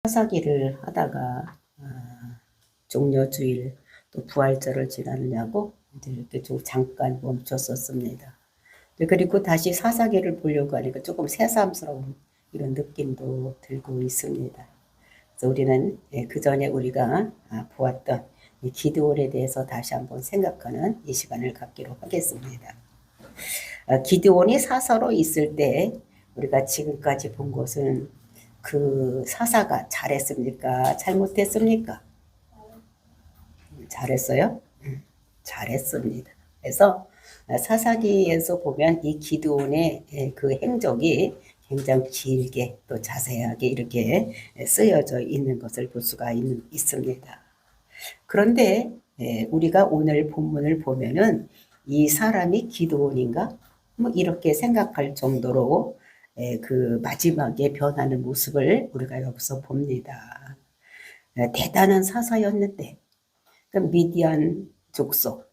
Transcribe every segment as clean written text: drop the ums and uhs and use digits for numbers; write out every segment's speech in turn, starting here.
사사기를 하다가 종려주일 또 부활절을 지나느냐고 이렇게 좀 잠깐 멈췄었습니다. 그리고 다시 사사기를 보려고 하니까 조금 새삼스러운 이런 느낌도 들고 있습니다. 그래서 우리는 그 전에 우리가 보았던 이 기드온에 대해서 다시 한번 생각하는 이 시간을 갖기로 하겠습니다. 기드온이 사사로 있을 때 우리가 지금까지 본 것은 그 사사가 잘했습니까? 잘못했습니까? 잘했어요? 잘했습니다. 그래서 사사기에서 보면 이 기드온의 그 행적이 굉장히 길게 또 자세하게 이렇게 쓰여져 있는 것을 볼 수가 있습니다. 그런데 우리가 오늘 본문을 보면은 이 사람이 기드온인가? 뭐 이렇게 생각할 정도로 그 마지막에 변하는 모습을 우리가 여기서 봅니다. 대단한 사사였는데 그 미디안 족속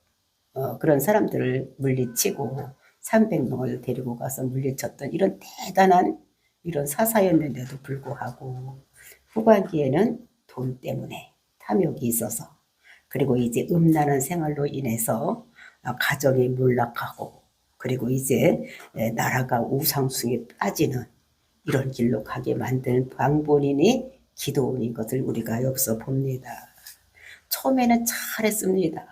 그런 사람들을 물리치고 300명을 데리고 가서 물리쳤던 이런 대단한 이런 사사였는데도 불구하고 후반기에는 돈 때문에 탐욕이 있어서 그리고 이제 음란한 생활로 인해서 가정이 몰락하고 그리고 이제 나라가 우상숭에 빠지는 이런 길로 가게 만드는 방본인이 기드온인 것을 우리가 여기서 봅니다. 처음에는 잘했습니다.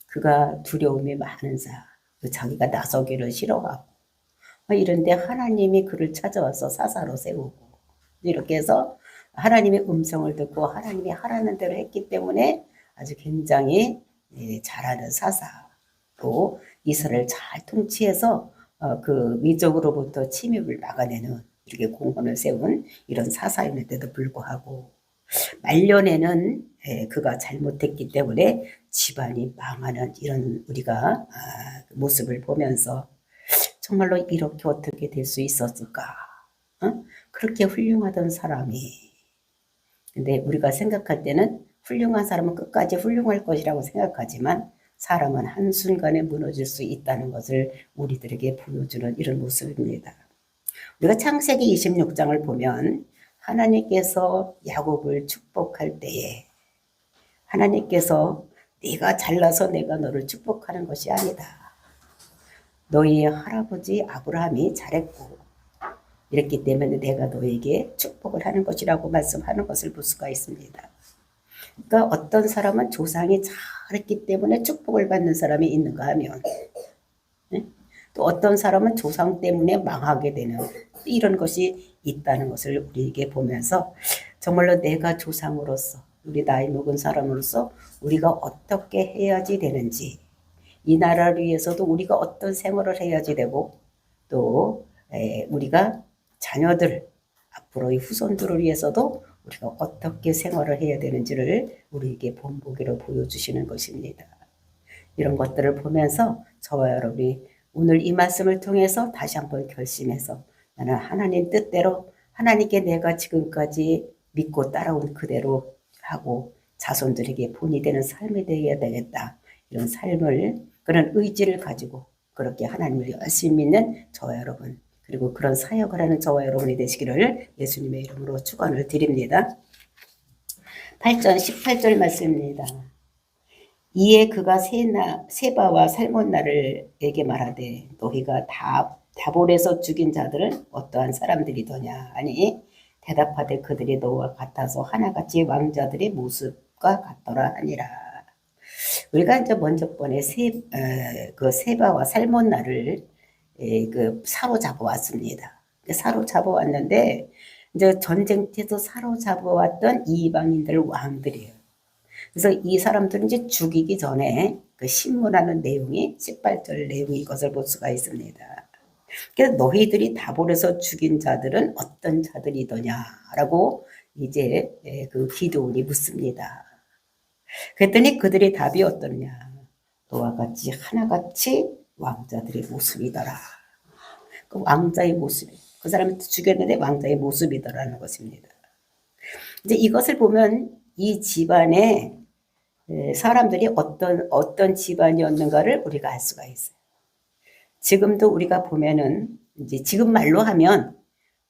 그가 두려움이 많은 자, 자기가 나서기를 싫어하고 이런데 하나님이 그를 찾아와서 사사로 세우고 이렇게 해서 하나님의 음성을 듣고 하나님이 하라는 대로 했기 때문에 아주 굉장히 잘하는 사사로 이스라엘을 잘 통치해서 그 민족으로부터 침입을 막아내는 이렇게 공헌을 세운 이런 사사였는데도 불구하고 말년에는 그가 잘못했기 때문에 집안이 망하는 이런 우리가 모습을 보면서 정말로 이렇게 어떻게 될 수 있었을까? 그렇게 훌륭하던 사람이 근데 우리가 생각할 때는 훌륭한 사람은 끝까지 훌륭할 것이라고 생각하지만 사람은 한순간에 무너질 수 있다는 것을 우리들에게 보여주는 이런 모습입니다. 우리가 창세기 26장을 보면 하나님께서 야곱을 축복할 때에 하나님께서 네가 잘나서 내가 너를 축복하는 것이 아니다. 너희의 할아버지 아브라함이 잘했고 이랬기 때문에 내가 너에게 축복을 하는 것이라고 말씀하는 것을 볼 수가 있습니다. 그러니까 어떤 사람은 조상이 잘했기 때문에 축복을 받는 사람이 있는가 하면 또 어떤 사람은 조상 때문에 망하게 되는 이런 것이 있다는 것을 우리에게 보면서 정말로 내가 조상으로서 우리 나이 먹은 사람으로서 우리가 어떻게 해야지 되는지 이 나라를 위해서도 우리가 어떤 생활을 해야지 되고 또 우리가 자녀들 앞으로의 후손들을 위해서도 우리가 어떻게 생활을 해야 되는지를 우리에게 본보기로 보여주시는 것입니다. 이런 것들을 보면서 저와 여러분이 오늘 이 말씀을 통해서 다시 한번 결심해서 나는 하나님 뜻대로 하나님께 내가 지금까지 믿고 따라온 그대로 하고 자손들에게 본이 되는 삶이 되어야 되겠다. 이런 삶을 그런 의지를 가지고 그렇게 하나님을 열심히 믿는 저와 여러분 그리고 그런 사역을 하는 저와 여러분이 되시기를 예수님의 이름으로 축원을 드립니다. 8절 18절 말씀입니다. 이에 그가 세바와 살몬나를에게 말하되 너희가 다볼에서 죽인 자들은 어떠한 사람들이더냐 하니 대답하되 그들이 너와 같아서 하나같이 왕자들의 모습과 같더라 하니라. 우리가 이제 먼저 번에 그 세바와 살몬나를 그 사로잡아 왔습니다. 사로잡아 왔는데 이제 전쟁 때도 사로잡아 왔던 이방인들 왕들이에요. 그래서 이 사람들은 이제 죽이기 전에 그 신문하는 내용이 18절 내용인 것을 볼 수가 있습니다. 그래서 너희들이 다볼에서 죽인 자들은 어떤 자들이더냐라고 이제 그 기드온이 묻습니다. 그랬더니 그들의 답이 어떠냐? 너와 같이 하나같이 왕자들의 모습이더라. 그 왕자의 모습, 그 사람이 죽였는데 왕자의 모습이더라는 것입니다. 이제 이것을 보면 이 집안에 사람들이 어떤 집안이었는가를 우리가 알 수가 있어요. 지금도 우리가 보면은 이제 지금 말로 하면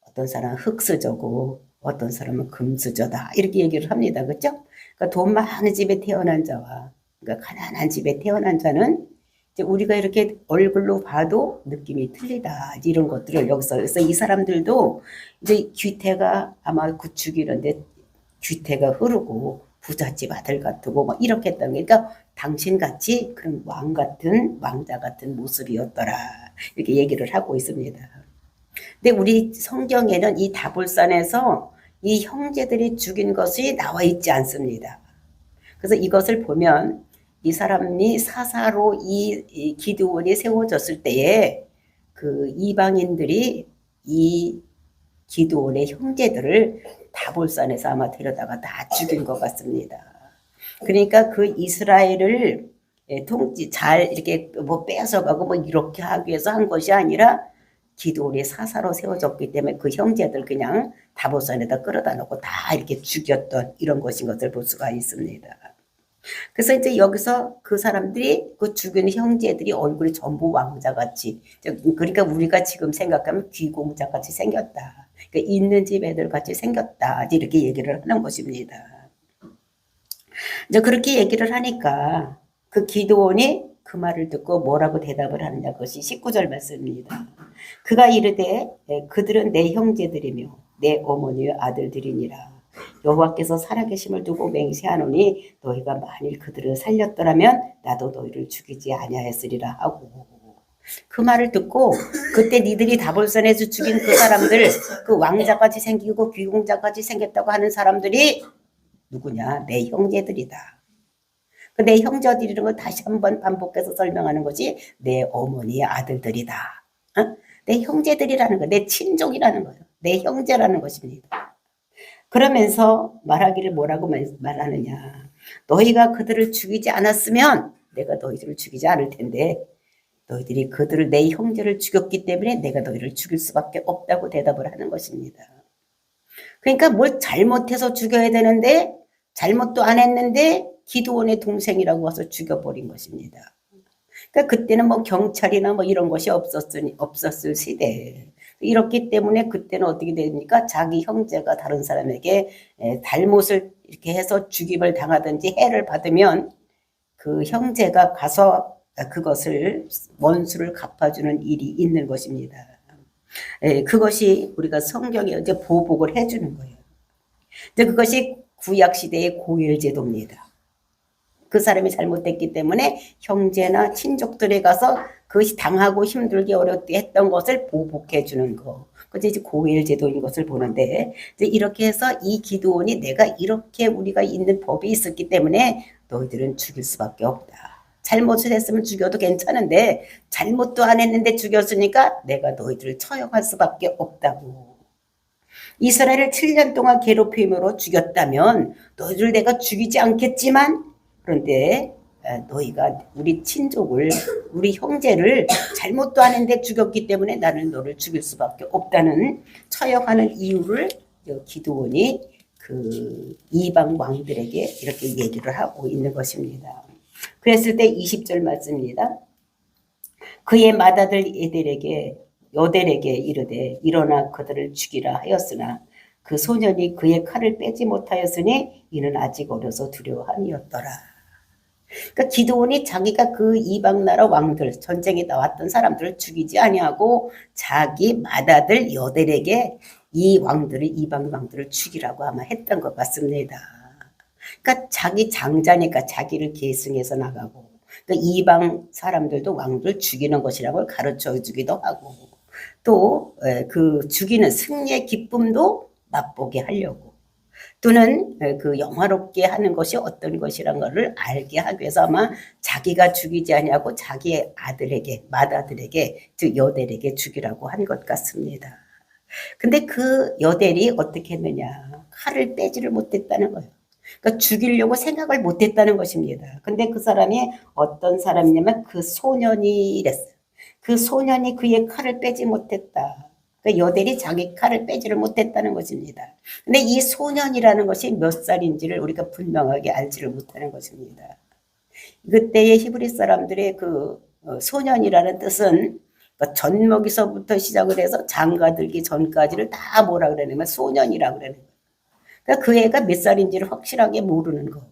어떤 사람은 흙수저고 어떤 사람은 금수저다 이렇게 얘기를 합니다. 그렇죠? 그러니까 돈 많은 집에 태어난 자와 그러니까 가난한 집에 태어난 자는 이제 우리가 이렇게 얼굴로 봐도 느낌이 틀리다 이런 것들을 여기서 그래서 이 사람들도 이제 귀태가 아마 구축이런데 귀태가 흐르고 부잣집 아들 같고 뭐 이렇게 했던 게 그러니까 당신같이 그런 왕자 같은 모습이었더라 이렇게 얘기를 하고 있습니다. 근데 우리 성경에는 이 다볼산에서 이 형제들이 죽인 것이 나와 있지 않습니다. 그래서 이것을 보면 이 사람이 사사로 이 기드온이 세워졌을 때에 그 이방인들이 이 기드온의 형제들을 다볼산에서 아마 데려다가 다 죽인 것 같습니다. 그러니까 그 이스라엘을 통치 잘 이렇게 뭐 뺏어가고 뭐 이렇게 하기 위해서 한 것이 아니라 기드온이 사사로 세워졌기 때문에 그 형제들 그냥 다볼산에다 끌어다 놓고 다 이렇게 죽였던 이런 것인 것을 볼 수가 있습니다. 그래서 이제 여기서 그 사람들이 그 죽은 형제들이 얼굴이 전부 왕자같이 그러니까 우리가 지금 생각하면 귀공자같이 생겼다. 그러니까 있는 집 애들 같이 생겼다. 이렇게 얘기를 하는 것입니다. 이제 그렇게 얘기를 하니까 그 기드온이 그 말을 듣고 뭐라고 대답을 하느냐 그것이 19절 말씀입니다. 그가 이르되 그들은 내 형제들이며 내 어머니의 아들들이니라. 여호와께서 살아계심을 두고 맹세하노니 너희가 만일 그들을 살렸더라면 나도 너희를 죽이지 아니하였으리라 하고 그 말을 듣고 그때 니들이 다볼산에서 죽인 그 사람들 그 왕자까지 생기고 귀공자까지 생겼다고 하는 사람들이 누구냐? 내 형제들이다. 내 형제들이라는 걸 다시 한번 반복해서 설명하는 것이 내 어머니의 아들들이다. 어? 내 형제들이라는 거, 내 친족이라는 거예요. 내 형제라는 것입니다. 그러면서 말하기를 뭐라고 말하느냐. 너희가 그들을 죽이지 않았으면 내가 너희들을 죽이지 않을 텐데 너희들이 그들을 내 형제를 죽였기 때문에 내가 너희를 죽일 수밖에 없다고 대답을 하는 것입니다. 그러니까 뭘 잘못해서 죽여야 되는데 잘못도 안 했는데 기드온의 동생이라고 와서 죽여버린 것입니다. 그러니까 그때는 뭐 경찰이나 뭐 이런 것이 없었을 시대에 이렇기 때문에 그때는 어떻게 됩니까? 자기 형제가 다른 사람에게 잘못을 이렇게 해서 죽임을 당하든지 해를 받으면 그 형제가 가서 그것을 원수를 갚아주는 일이 있는 것입니다. 그것이 우리가 성경에 이제 보복을 해주는 거예요. 이제 그것이 구약 시대의 고일제도입니다. 그 사람이 잘못됐기 때문에 형제나 친족들에 가서 그것이 당하고 힘들게 어렵게 했던 것을 보복해 주는 거. 그게 이제 고일제도인 것을 보는데 이제 이렇게 해서 이 기드온이 내가 이렇게 우리가 있는 법이 있었기 때문에 너희들은 죽일 수밖에 없다. 잘못을 했으면 죽여도 괜찮은데 잘못도 안 했는데 죽였으니까 내가 너희들을 처형할 수밖에 없다고. 이스라엘을 7년 동안 괴롭힘으로 죽였다면 너희들 내가 죽이지 않겠지만 그런데 너희가 우리 친족을 우리 형제를 잘못도 안 했는데 죽였기 때문에 나는 너를 죽일 수밖에 없다는 처형하는 이유를 기드온이 그 이방 왕들에게 이렇게 얘기를 하고 있는 것입니다. 그랬을 때 20절 말씀입니다. 그의 맏아들 여델에게 이르되 일어나 그들을 죽이라 하였으나 그 소년이 그의 칼을 빼지 못하였으니 이는 아직 어려서 두려워함이었더라. 그러니까 기드온이 자기가 그 이방 나라 왕들 전쟁에 나왔던 사람들을 죽이지 아니하고 자기 맏아들 여델에게 이 왕들을 이방 왕들을 죽이라고 아마 했던 것 같습니다. 그러니까 자기 장자니까 자기를 계승해서 나가고 그러니까 이방 사람들도 왕들 죽이는 것이라고 가르쳐 주기도 하고 또 그 죽이는 승리의 기쁨도 맛보게 하려고 또는 그 영화롭게 하는 것이 어떤 것이란 것을 알게 하기 위해서 아마 자기가 죽이지 아니하고 자기의 아들에게 맏아들에게 즉 여델에게 죽이라고 한 것 같습니다. 근데 그 여델이 어떻게 했느냐 칼을 빼지를 못했다는 거예요. 그러니까 죽이려고 생각을 못했다는 것입니다. 근데 그 사람이 어떤 사람이냐면 그 소년이 이랬어요. 그 소년이 그의 칼을 빼지 못했다. 그러니까 여델이 자기 칼을 빼지를 못했다는 것입니다. 근데 이 소년이라는 것이 몇 살인지를 우리가 분명하게 알지를 못하는 것입니다. 그때의 히브리 사람들의 그 소년이라는 뜻은 그러니까 젖먹이서부터 시작을 해서 장가들기 전까지를 다 뭐라 그러냐면 소년이라 그러는 거예요. 그러니까 그 애가 몇 살인지를 확실하게 모르는 거.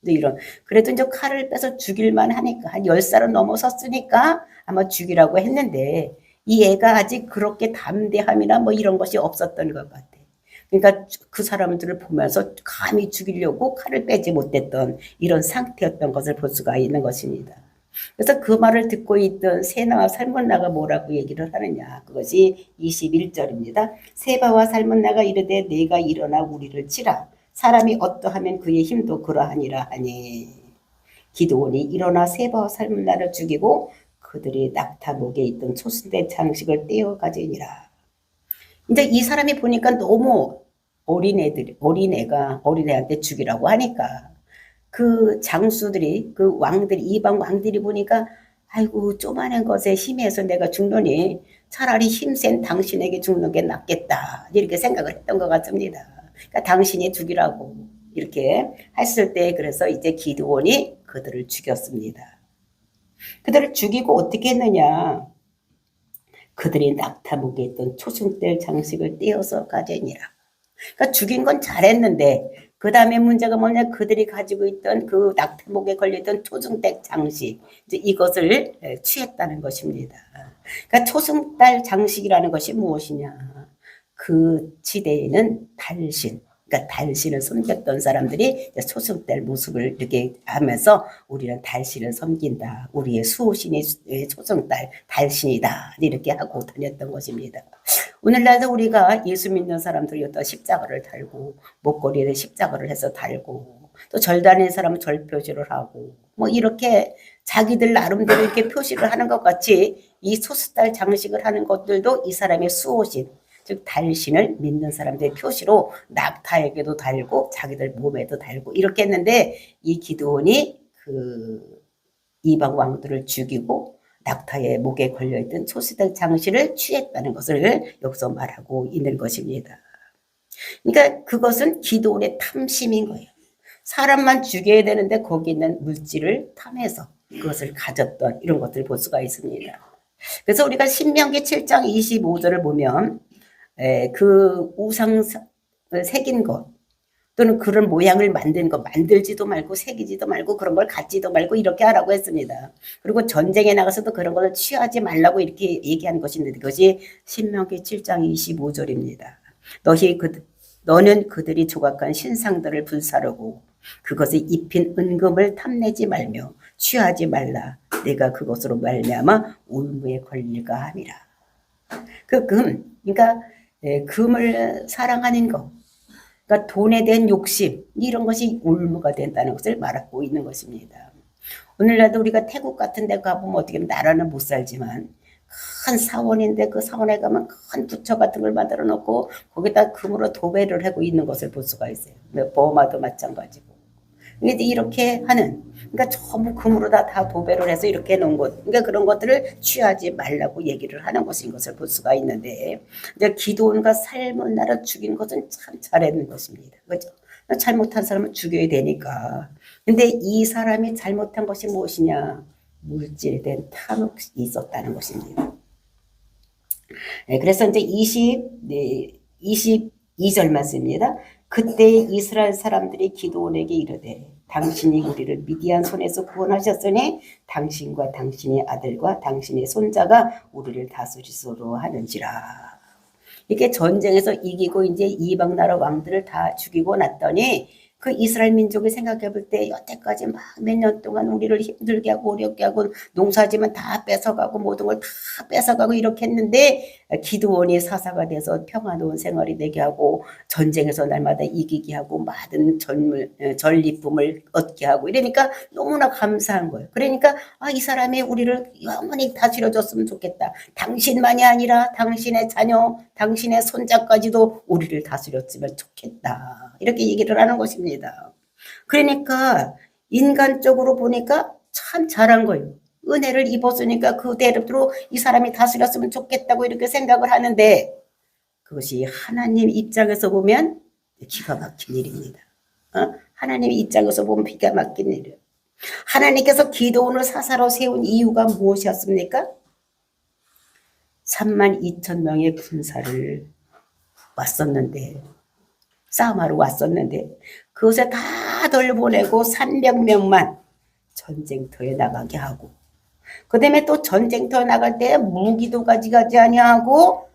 이런. 그래도 이제 칼을 빼서 죽일만 하니까, 한 10살은 넘어섰으니까 아마 죽이라고 했는데, 이 애가 아직 그렇게 담대함이나 뭐 이런 것이 없었던 것 같아. 그러니까 그 사람들을 보면서 감히 죽이려고 칼을 빼지 못했던 이런 상태였던 것을 볼 수가 있는 것입니다. 그래서 그 말을 듣고 있던 세나와 살문나가 뭐라고 얘기를 하느냐. 그것이 21절입니다. 세바와 살문나가 이르되 내가 일어나 우리를 치라. 사람이 어떠하면 그의 힘도 그러하니라 하니. 기드온이 일어나 세바와 살문나를 죽이고 그들이 낙타 목에 있던 초승대 장식을 떼어 가지니라. 이제 이 사람이 보니까 너무 어린애한테 죽이라고 하니까 그 장수들이, 그 왕들이, 이방 왕들이 보니까 아이고 쪼만한 것에 힘해서 내가 죽노니 차라리 힘센 당신에게 죽는 게 낫겠다, 이렇게 생각을 했던 것 같습니다. 그러니까 당신이 죽이라고 이렇게 했을 때, 그래서 이제 기드온이 그들을 죽였습니다. 그들을 죽이고 어떻게 했느냐. 그들이 낙타목에 있던 초승달 장식을 떼어서 가져니라. 그러니까 죽인 건 잘했는데, 그 다음에 문제가 뭐냐, 그들이 가지고 있던 그 낙타목에 걸려있던 초승달 장식, 이제 이것을 취했다는 것입니다. 그러니까 초승달 장식이라는 것이 무엇이냐. 그 지대에는 달신, 그러니까 달신을 섬겼던 사람들이 초승달 모습을 이렇게 하면서 우리는 달신을 섬긴다. 우리의 수호신이 초승달 달신이다. 이렇게 하고 다녔던 것입니다. 오늘날도 우리가 예수 믿는 사람들이 어떤 십자가를 달고 목걸이에 십자가를 해서 달고 또 절 다니는 사람은 절 표시를 하고 뭐 이렇게 자기들 나름대로 이렇게 표시를 하는 것 같이 이 초승달 장식을 하는 것들도 이 사람의 수호신, 즉 달신을 믿는 사람들의 표시로 낙타에게도 달고 자기들 몸에도 달고 이렇게 했는데, 이 기드온이 그 이방 왕들을 죽이고 낙타의 목에 걸려있던 초승달 장식을 취했다는 것을 여기서 말하고 있는 것입니다. 그러니까 그것은 기드온의 탐심인 거예요. 사람만 죽여야 되는데 거기 있는 물질을 탐해서 그것을 가졌던 이런 것들을 볼 수가 있습니다. 그래서 우리가 신명기 7장 25절을 보면 그 우상 새긴 것 또는 그런 모양을 만든 것, 만들지도 말고 새기지도 말고 그런 걸 갖지도 말고 이렇게 하라고 했습니다. 그리고 전쟁에 나가서도 그런 것을 취하지 말라고 이렇게 얘기한 것인데, 그것이 신명기 7장 25절입니다. 너는 그들이 조각한 신상들을 불사르고 그것을 입힌 은금을 탐내지 말며 취하지 말라. 내가 그것으로 말미암아 울무에 걸릴까 함이라. 그 금, 그러니까 금을 사랑하는 것, 그러니까 돈에 대한 욕심, 이런 것이 울무가 된다는 것을 말하고 있는 것입니다. 오늘날도 우리가 태국 같은 데 가보면 어떻게 보면 나라는 못 살지만 큰 사원인데 그 사원에 가면 큰 부처 같은 걸 만들어 놓고 거기다 금으로 도배를 하고 있는 것을 볼 수가 있어요. 버마도 마찬가지고. 이렇게 하는, 그러니까 전부 금으로 다 도배를 해서 이렇게 해놓은 것, 그러니까 그런 것들을 취하지 말라고 얘기를 하는 것인 것을 볼 수가 있는데, 이제 기드온과 살문나를 죽인 것은 참 잘했는 것입니다. 그죠? 잘못한 사람은 죽여야 되니까. 근데 이 사람이 잘못한 것이 무엇이냐? 물질에 대한 탐욕이 있었다는 것입니다. 그래서 이제 22절 말씀입니다. 그때 이스라엘 사람들이 기드온에게 이르되 당신이 우리를 미디안 손에서 구원하셨으니 당신과 당신의 아들과 당신의 손자가 우리를 다스리소로 하는지라. 이렇게 전쟁에서 이기고 이제 이방 나라 왕들을 다 죽이고 났더니 그 이스라엘 민족이 생각해 볼 때 여태까지 막 몇 년 동안 우리를 힘들게 하고 어렵게 하고 농사지면 다 뺏어가고 모든 걸 다 뺏어가고 이렇게 했는데, 기드온이 사사가 돼서 평화로운 생활이 되게 하고 전쟁에서 날마다 이기게 하고 많은 전리품을 얻게 하고 이러니까 너무나 감사한 거예요. 그러니까 이 사람이 우리를 영원히 다스려줬으면 좋겠다. 당신만이 아니라 당신의 자녀, 당신의 손자까지도 우리를 다스렸으면 좋겠다. 이렇게 얘기를 하는 것입니다. 그러니까 인간적으로 보니까 참 잘한 거예요. 은혜를 입었으니까 그대로 이 사람이 다스렸으면 좋겠다고 이렇게 생각을 하는데, 그것이 하나님 입장에서 보면 기가 막힌 일입니다. 하나님 입장에서 보면 기가 막힌 일이에요. 하나님께서 기드온을 사사로 세운 이유가 무엇이었습니까? 32,000명의 군사를 왔었는데 싸움하러 왔었는데 그것에 다 돌려보내고 300명만 전쟁터에 나가게 하고 그 다음에 또 전쟁터에 나갈 때 무기도 가져가지 아니하고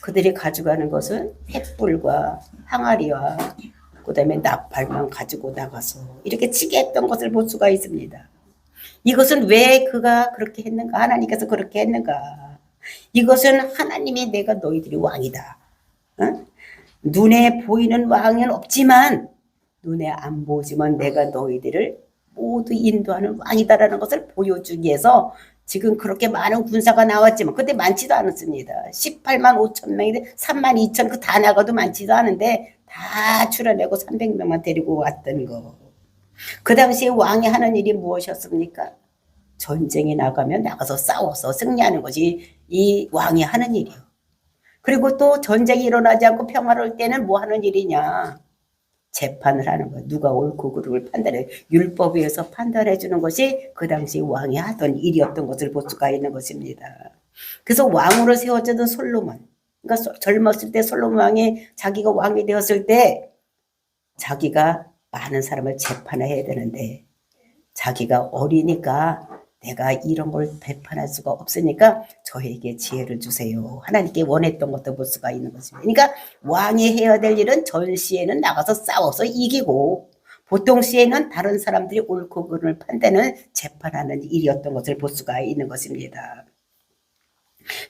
그들이 가져가는 것은 횃불과 항아리와 그 다음에 나팔만 가지고 나가서 이렇게 치게 했던 것을 볼 수가 있습니다. 이것은 왜 그가 그렇게 했는가? 하나님께서 그렇게 했는가? 이것은 하나님이 내가 너희들이 왕이다. 어? 눈에 보이는 왕은 없지만 눈에 안 보이지만 내가 너희들을 모두 인도하는 왕이다라는 것을 보여주기 위해서 지금 그렇게 많은 군사가 나왔지만 그때 많지도 않았습니다. 18만 5천 명인데 3만 2천 그 다 나가도 많지도 않은데 다 출어내고 300명만 데리고 왔던 거. 그 당시에 왕이 하는 일이 무엇이었습니까? 전쟁에 나가면 나가서 싸워서 승리하는 것이 이 왕이 하는 일이요. 그리고 또 전쟁이 일어나지 않고 평화로울 때는 뭐 하는 일이냐? 재판을 하는 거예요. 누가 옳고 그름을 판단해 율법에 의해서 판단해 주는 것이 그 당시 왕이 하던 일이었던 것을 볼 수가 있는 것입니다. 그래서 왕으로 세워졌던 솔로몬, 그러니까 젊었을 때 솔로몬 왕이 자기가 왕이 되었을 때 자기가 많은 사람을 재판해야 되는데 자기가 어리니까 내가 이런 걸 배판할 수가 없으니까 저에게 지혜를 주세요. 하나님께 원했던 것도 볼 수가 있는 것입니다. 그러니까 왕이 해야 될 일은 전 시에는 나가서 싸워서 이기고 보통 시에는 다른 사람들이 옳고 그름을 판단하는 재판하는 일이었던 것을 볼 수가 있는 것입니다.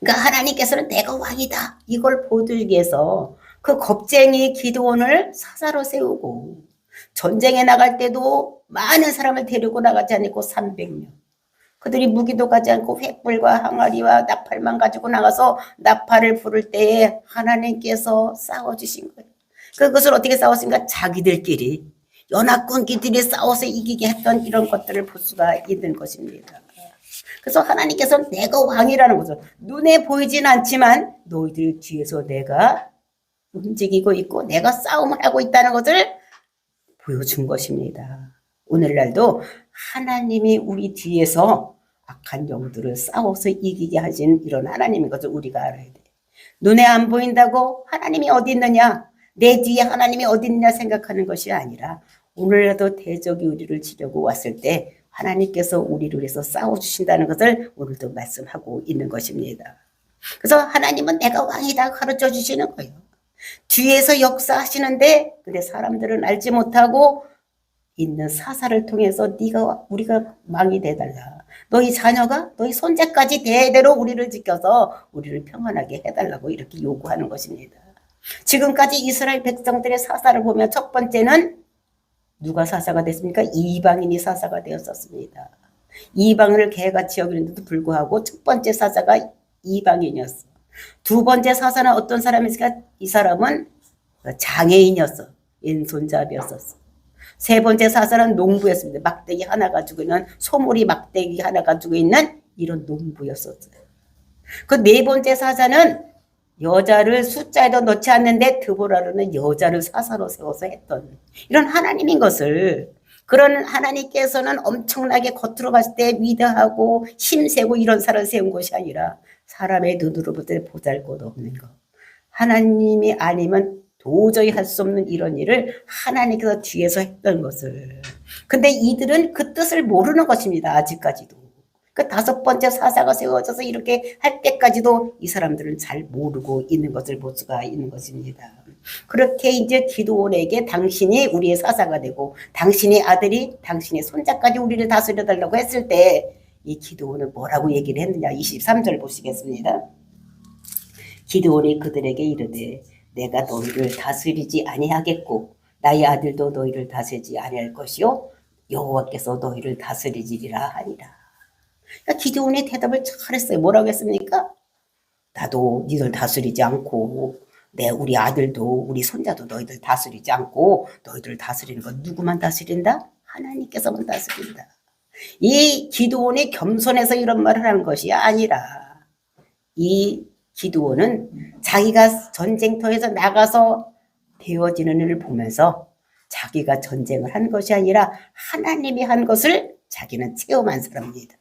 그러니까 하나님께서는 내가 왕이다 이걸 보여주기 위해서 그 겁쟁이 기드온을 사사로 세우고 전쟁에 나갈 때도 많은 사람을 데리고 나가지 않고 300명 그들이 무기도 가지 않고 횃불과 항아리와 나팔만 가지고 나가서 나팔을 부를 때에 하나님께서 싸워주신 거예요. 그것을 어떻게 싸웠습니까? 자기들끼리 연합군끼리 싸워서 이기게 했던 이런 것들을 볼 수가 있는 것입니다. 그래서 하나님께서는 내가 왕이라는 것을 눈에 보이진 않지만 너희들 뒤에서 내가 움직이고 있고 내가 싸움을 하고 있다는 것을 보여준 것입니다. 오늘날도 하나님이 우리 뒤에서 악한 영들을 싸워서 이기게 하신 이런 하나님인 것을 우리가 알아야 돼. 눈에 안 보인다고 하나님이 어디 있느냐, 내 뒤에 하나님이 어디 있느냐 생각하는 것이 아니라 오늘라도 대적이 우리를 치려고 왔을 때 하나님께서 우리를 위해서 싸워주신다는 것을 오늘도 말씀하고 있는 것입니다. 그래서 하나님은 내가 왕이다 가르쳐 주시는 거예요. 뒤에서 역사하시는데 근데 사람들은 알지 못하고 있는 사사를 통해서 우리가 왕이 돼달라. 너희 자녀가 너희 손자까지 대대로 우리를 지켜서 우리를 평안하게 해달라고 이렇게 요구하는 것입니다. 지금까지 이스라엘 백성들의 사사를 보면 첫 번째는 누가 사사가 됐습니까? 이방인이 사사가 되었었습니다. 이방을 개같이 여기는데도 불구하고 첫 번째 사사가 이방인이었어. 두 번째 사사는 어떤 사람이었을까? 이 사람은 장애인이었어. 왼손잡이였었어. 세 번째 사사는 농부였습니다. 막대기 하나 가지고 있는 소몰이 막대기 하나 가지고 있는 이런 농부였었어요. 그 네 번째 사사는 여자를 숫자에도 넣지 않는데 드보라로는 여자를 사사로 세워서 했던 이런 하나님인 것을 그런 하나님께서는 엄청나게 겉으로 봤을 때 위대하고 힘세고 이런 사람을 세운 것이 아니라 사람의 눈으로 볼 때 보잘것없는 것. 하나님이 아니면 도저히 할 수 없는 이런 일을 하나님께서 뒤에서 했던 것을. 근데 이들은 그 뜻을 모르는 것입니다. 아직까지도. 그 다섯 번째 사사가 세워져서 이렇게 할 때까지도 이 사람들은 잘 모르고 있는 것을 볼 수가 있는 것입니다. 그렇게 이제 기드온에게 당신이 우리의 사사가 되고 당신의 아들이 당신의 손자까지 우리를 다스려 달라고 했을 때 이 기드온은 뭐라고 얘기를 했느냐. 23절 보시겠습니다. 기드온이 그들에게 이르되 내가 너희를 다스리지 아니하겠고 나의 아들도 너희를 다스리지 아니할 것이요 여호와께서 너희를 다스리리라 하니라. 그러니까 기드온이 대답을 잘했어요. 뭐라고 했습니까? 나도 너희들 다스리지 않고 우리 아들도 우리 손자도 너희들 다스리지 않고 너희들 다스리는 건 누구만 다스린다? 하나님께서만 다스린다. 이 기드온이 겸손해서 이런 말을 하는 것이 아니라 이 기드온은 자기가 전쟁터에서 나가서 되어지는 일을 보면서 자기가 전쟁을 한 것이 아니라 하나님이 한 것을 자기는 체험한 사람입니다.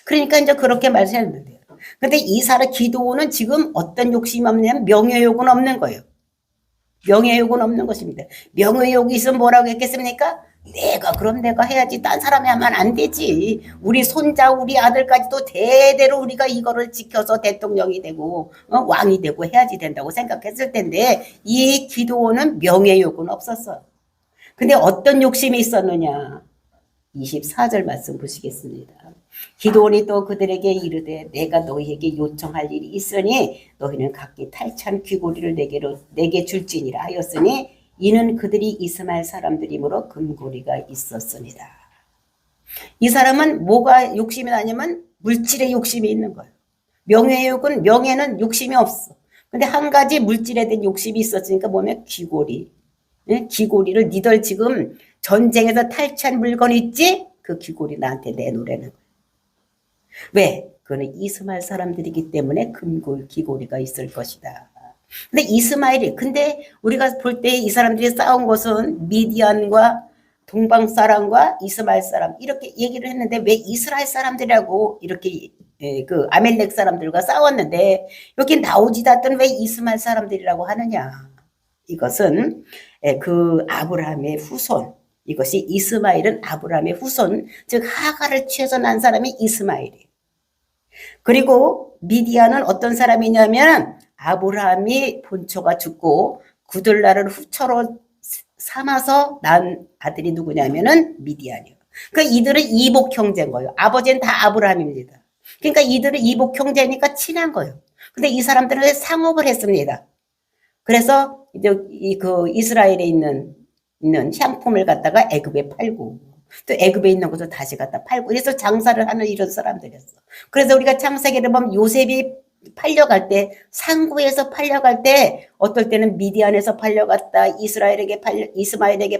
그러니까 이제 그렇게 말씀했는데요. 근데 이 사람 기드온은 지금 어떤 욕심이 없냐면 명예욕은 없는 거예요. 명예욕은 없는 것입니다. 명예욕이 있으면 뭐라고 했겠습니까? 그럼 내가 해야지. 딴 사람이 하면 안 되지. 우리 손자, 우리 아들까지도 대대로 우리가 이거를 지켜서 대통령이 되고, 왕이 되고 해야지 된다고 생각했을 텐데, 이 기드온은 명예욕은 없었어. 근데 어떤 욕심이 있었느냐? 24절 말씀 보시겠습니다. 기드온이 또 그들에게 이르되 내가 너희에게 요청할 일이 있으니 너희는 각기 탈찬 귀고리를 내게 줄지니라 하였으니 이는 그들이 이스마엘 사람들이므로 금고리가 있었습니다. 이 사람은 뭐가 욕심이 나냐면 물질의 욕심이 있는 거예요. 명예는 욕심이 없어. 근데 한 가지 물질에 대한 욕심이 있었으니까 뭐냐면 귀고리. 귀고리를 니들 지금 전쟁에서 탈취한 물건 있지? 그 귀고리 나한테 내놓으라는 거예요. 왜? 그거는 이스마엘 사람들이기 때문에 귀고리가 있을 것이다. 근데 우리가 볼 때 이 사람들이 싸운 것은 미디안과 동방 사람과 이스마엘 사람 이렇게 얘기를 했는데 왜 이스라엘 사람들이라고 이렇게 그 아멜렉 사람들과 싸웠는데 여기 나오지도 않던 왜 이스마엘 사람들이라고 하느냐? 이것은 그 아브라함의 후손. 이것이 이스마엘은 아브라함의 후손, 즉 하가를 취해서 난 사람이 이스마엘이에요. 그리고 미디안은 어떤 사람이냐면 아브라함이 본초가 죽고 구들나를 후처로 삼아서 난 아들이 누구냐면은 미디안이에요. 그러니까 이들은 이복 형제인 거예요. 아버지는 다 아브라함입니다. 그러니까 이들은 이복 형제니까 친한 거예요. 근데 이 사람들은 상업을 했습니다. 그래서 이제 그 이스라엘에 있는 향품을 갖다가 애굽에 팔고 또 애굽에 있는 것도 다시 갖다 팔고 그래서 장사를 하는 이런 사람들이었어. 그래서 우리가 창세기를 보면 요셉이 팔려갈 때 상구에서 팔려갈 때 어떨 때는 미디안에서 팔려갔다 이스마엘에게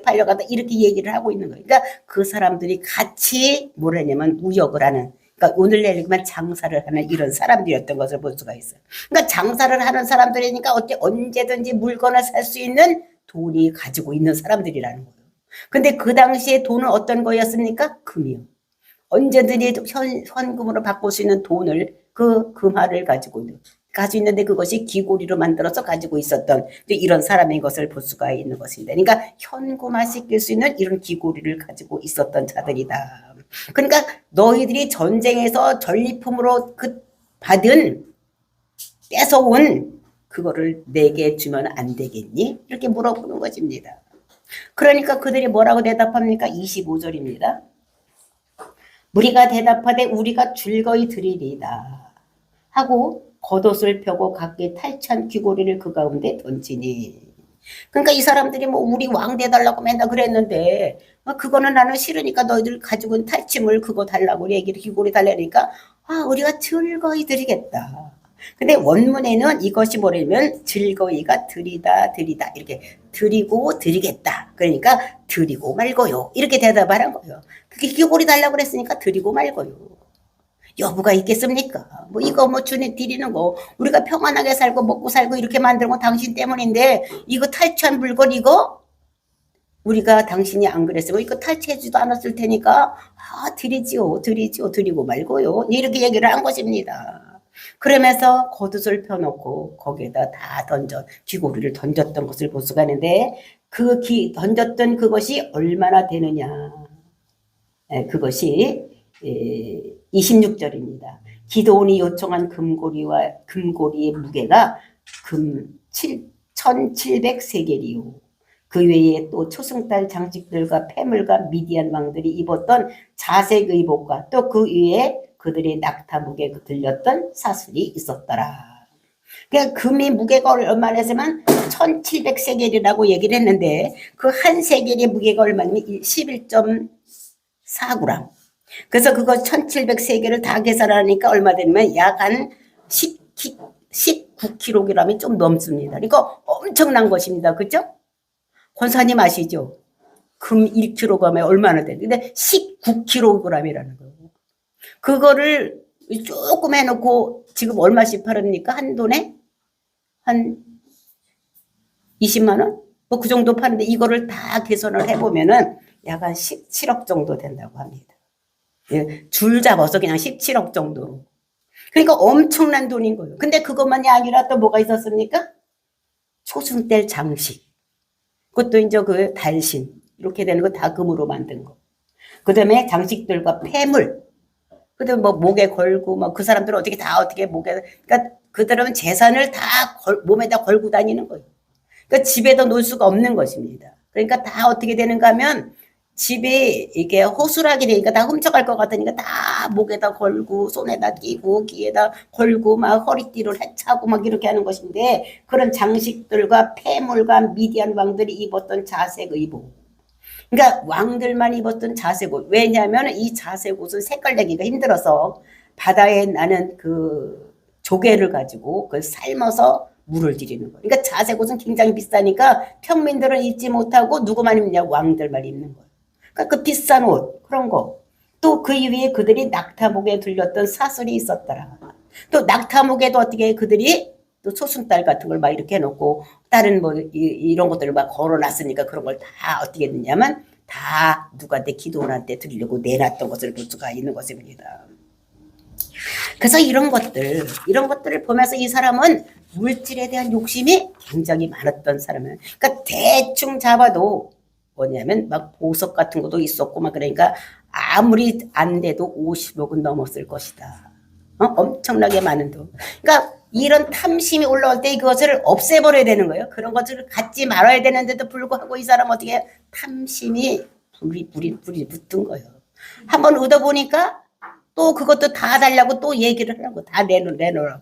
팔려갔다 이렇게 얘기를 하고 있는 거예요. 그러니까 그 사람들이 같이 뭐라냐면 무역을 하는 그러니까 오늘 내리면 장사를 하는 이런 사람들이었던 것을 볼 수가 있어요. 그러니까 장사를 하는 사람들이니까 언제든지 물건을 살 수 있는 돈이 가지고 있는 사람들이라는 거예요. 근데 그 당시에 돈은 어떤 거였습니까? 금이요. 언제든지 현금으로 바꿀 수 있는 돈을 그 금화를 가지고 있는데 그것이 귀고리로 만들어서 가지고 있었던 이런 사람인 것을 볼 수가 있는 것입니다. 그러니까 현금화 시킬 수 있는 이런 귀고리를 가지고 있었던 자들이다. 그러니까 너희들이 전쟁에서 전리품으로 뺏어온 그거를 내게 주면 안 되겠니? 이렇게 물어보는 것입니다. 그러니까 그들이 뭐라고 대답합니까? 25절입니다. 무리가 대답하되 우리가 즐거이 드리리이다 하고 겉옷을 펴고 각기 탈취한 귀고리를 그 가운데 던지니. 그러니까 이 사람들이 뭐 우리 왕 돼달라고 맨날 그랬는데 그거는 나는 싫으니까 너희들 가지고 있는 탈취물 그거 달라고 얘기를 귀고리 달라니까 우리가 즐거이 드리겠다. 근데 원문에는 이것이 뭐냐면 즐거이가 드리다 이렇게 드리고 드리겠다. 그러니까 드리고 말고요. 이렇게 대답하는 거예요. 그게 귀고리 달라고 그랬으니까 드리고 말고요. 여부가 있겠습니까? 뭐 이거 뭐 드리는 거 우리가 평안하게 살고 먹고 살고 이렇게 만든 건 당신 때문인데 이거 탈취한 물건 이거 우리가 당신이 안 그랬으면 이거 탈취해주지도 않았을 테니까 드리지요. 드리고 말고요. 이렇게 얘기를 한 것입니다. 그러면서 겉옷을 펴놓고 거기에다 다 귀고리를 던졌던 것을 볼 수가 있는데 던졌던 그것이 얼마나 되느냐. 그것이 26절입니다. 기드온이 요청한 금고리의 무게가 금 1700세겔이요. 그 외에 또 초승달 장식들과 폐물과 미디안 왕들이 입었던 자색 의복과 또 그 위에 그들의 낙타 무게에 들렸던 사슬이 있었더라. 그러니까 금의 무게가 얼마나 했으면 1700세겔이라고 얘기를 했는데 그 한 세겔의 무게가 얼마냐면 11.4g. 그래서 그거 1700세겔을 다 계산하니까 얼마 되냐면 약 한 19kg이 좀 넘습니다. 그러니까 엄청난 것입니다. 그죠? 권사님 아시죠? 금 1kg에 얼마나 되는데 19kg이라는 거예요. 그거를 조금 해놓고 지금 얼마씩 팔습니까? 한 돈에? 한 20만 원? 뭐 그 정도 파는데 이거를 다 계산을 해보면은 약 한 17억 정도 된다고 합니다. 예, 줄 잡아서 그냥 17억 정도. 그러니까 엄청난 돈인 거예요. 근데 그것만이 아니라 또 뭐가 있었습니까? 초승달 장식. 그것도 이제 그 달신 이렇게 되는 거 다 금으로 만든 거. 그다음에 장식들과 폐물. 그다음에 뭐 목에 걸고 뭐 그 사람들은 어떻게 다 어떻게 목에 그러니까 그들은 재산을 다 몸에다 걸고 다니는 거예요. 그러니까 집에도 놓을 수가 없는 것입니다. 그러니까 다 어떻게 되는가 하면 집이 이게 허술하게 되니까 다 훔쳐갈 것 같으니까 다 목에다 걸고 손에다 끼고 귀에다 걸고 막 허리띠를 해차고 막 이렇게 하는 것인데 그런 장식들과 폐물과 미디안 왕들이 입었던 자색 의복. 그러니까 왕들만 입었던 자색 옷. 왜냐하면 이 자색 옷은 색깔 내기가 힘들어서 바다에 나는 그 조개를 가지고 그걸 삶아서 물을 들이는 거예요. 그러니까 자색 옷은 굉장히 비싸니까 평민들은 입지 못하고 누구만 입냐? 왕들만 입는 거예요. 그러니까 그 비싼 옷 그런 거. 또 그 이후에 그들이 낙타목에 들렸던 사슬이 있었더라. 또 낙타목에도 어떻게 그들이 또 소순달 같은 걸 막 이렇게 해놓고 다른 뭐 이런 것들을 막 걸어놨으니까 그런 걸 다 어떻게 했느냐면 다 누구한테 기도원한테 드리려고 내놨던 것을 볼 수가 있는 것입니다. 그래서 이런 것들을 보면서 이 사람은 물질에 대한 욕심이 굉장히 많았던 사람이에요. 그러니까 대충 잡아도 뭐냐면 막 보석 같은 것도 있었고 막 그러니까 아무리 안 돼도 50억은 넘었을 것이다. 엄청나게 많은 돈. 그러니까 이런 탐심이 올라올 때 그것을 없애버려야 되는 거예요. 그런 것을 갖지 말아야 되는데도 불구하고 이 사람 어떻게 탐심이 불이 붙은 거예요. 한번 얻어보니까 또 그것도 다 달라고 또 얘기를 하라고 다 내놓으라고.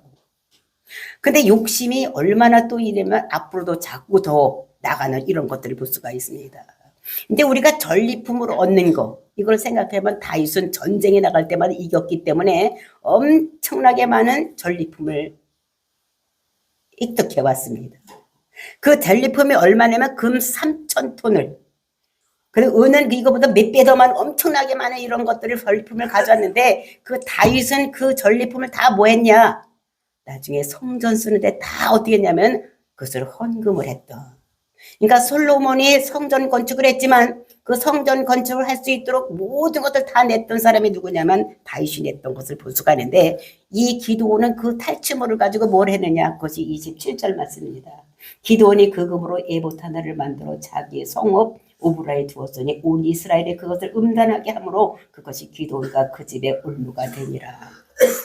근데 욕심이 얼마나 또 이러면 앞으로도 자꾸 더 나가는 이런 것들을 볼 수가 있습니다. 근데 우리가 전리품으로 얻는 거 이걸 생각해보면 다윗은 전쟁에 나갈 때마다 이겼기 때문에 엄청나게 많은 전리품을 획득해 왔습니다. 그 전리품이 얼마냐면 금 3,000톤을 그리고 은은 이거보다 몇 배 더 많은 엄청나게 많은 이런 것들을 전리품을 가져왔는데 그 다윗은 그 전리품을 다 뭐 했냐? 나중에 성전 쓰는데 다 어떻게 했냐면 그것을 헌금을 했던. 그러니까 솔로몬이 성전 건축을 했지만 그 성전 건축을 할 수 있도록 모든 것을 다 냈던 사람이 누구냐면 다윗이 냈던 것을 볼 수가 있는데 이 기드온은 그 탈취물을 가지고 뭘 했느냐? 그것이 27절 말씀입니다. 기드온이 그 금으로 에봇 하나를 만들어 자기의 성읍 오브라에 두었으니 온 이스라엘에 그것을 음란하게 하므로 그것이 기드온과 그 집의 올무가 되니라.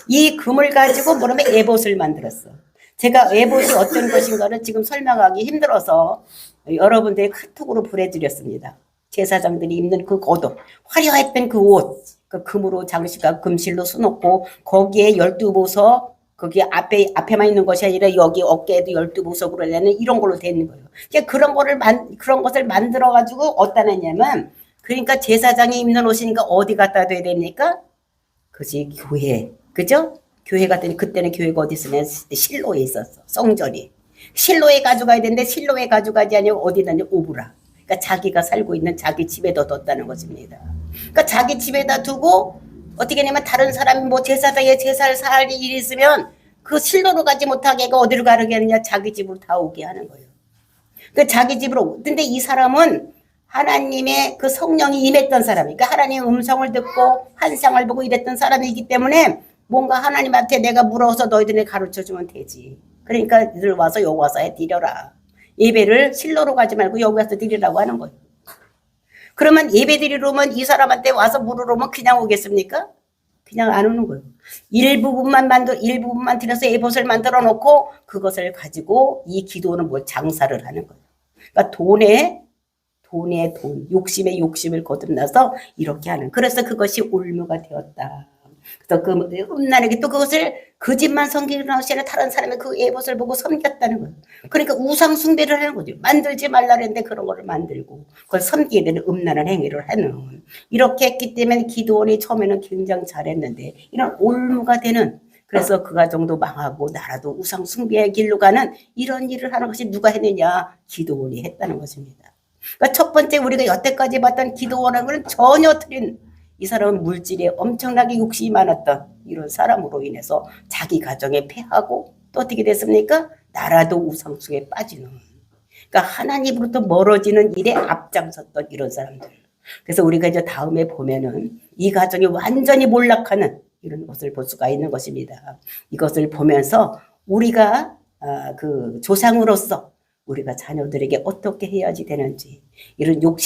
이 금을 가지고 뭐라면 에봇을 만들었어. 제가 에봇이 어떤 것인가를 지금 설명하기 힘들어서 여러분들의 카톡으로 보내드렸습니다. 제사장들이 입는 그 겉옷, 화려했던 그 옷, 그 금으로 장식하고 금실로 수놓고 거기에 12보석, 거기 앞에만 있는 것이 아니라 여기 어깨에도 12보석으로 되는 이런 걸로 되는 거예요. 그런 그런 것을 만들어가지고 어디다 냈냐면, 그러니까 제사장이 입는 옷이니까 어디 갖다 둬야 됩니까? 그것이 교회, 그죠? 교회 갔더니 그때는 교회가 어디 있으면 실로에 있었어. 성전이. 실로에 가져가야 되는데 실로에 가져가지 아니고 어디다 오브라. 그러니까 자기가 살고 있는 자기 집에다 뒀다는 것입니다. 그러니까 자기 집에다 두고 어떻게 하냐면 다른 사람이 뭐 제사장의 제사를 살 일이 있으면 그 실로로 가지 못하게 어디로 가게 하느냐? 자기 집으로 다 오게 하는 거예요. 그 자기 집으로. 근데 이 사람은 하나님의 그 성령이 임했던 사람이니까 그러니까 하나님의 음성을 듣고 환상을 보고 이랬던 사람이기 때문에 뭔가 하나님한테 내가 물어서 너희들이 가르쳐주면 되지. 그러니까 너희들 와서 여기 와서 드려라. 예배를 실로로 가지 말고 여기 와서 드리라고 하는 거예요. 그러면 예배 드리러 오면 이 사람한테 와서 물으러 오면 그냥 오겠습니까? 그냥 안 오는 거예요. 일부분만 들여서 에봇을 만들어 놓고 그것을 가지고 이 기도는 뭘 장사를 하는 거예요. 그러니까 돈에 돈, 욕심에 욕심을 거듭나서 이렇게 하는. 그래서 그것이 올무가 되었다. 그래서 그 음란하게 또 그것을 그 집만 섬기는 것이 아니라 다른 사람의 그 에봇을 보고 섬겼다는 거예요. 그러니까 우상 숭배를 하는 거죠. 만들지 말라는데 그런 거를 만들고 그걸 섬기게 되는 음란한 행위를 하는. 이렇게 했기 때문에 기드온이 처음에는 굉장히 잘했는데 이런 올무가 되는 그래서 그 가정도 망하고 나라도 우상 숭배의 길로 가는 이런 일을 하는 것이 누가 했느냐? 기드온이 했다는 것입니다. 그러니까 첫 번째 우리가 여태까지 봤던 기드온은 건 전혀 틀린 이 사람은 물질에 엄청나게 욕심이 많았던 이런 사람으로 인해서 자기 가정에 패하고 또 어떻게 됐습니까? 나라도 우상숭에 빠지는 그러니까 하나님으로부터 멀어지는 일에 앞장섰던 이런 사람들. 그래서 우리가 이제 다음에 보면은 이 가정이 완전히 몰락하는 이런 것을 볼 수가 있는 것입니다. 이것을 보면서 우리가 그 조상으로서 우리가 자녀들에게 어떻게 해야지 되는지 이런 욕심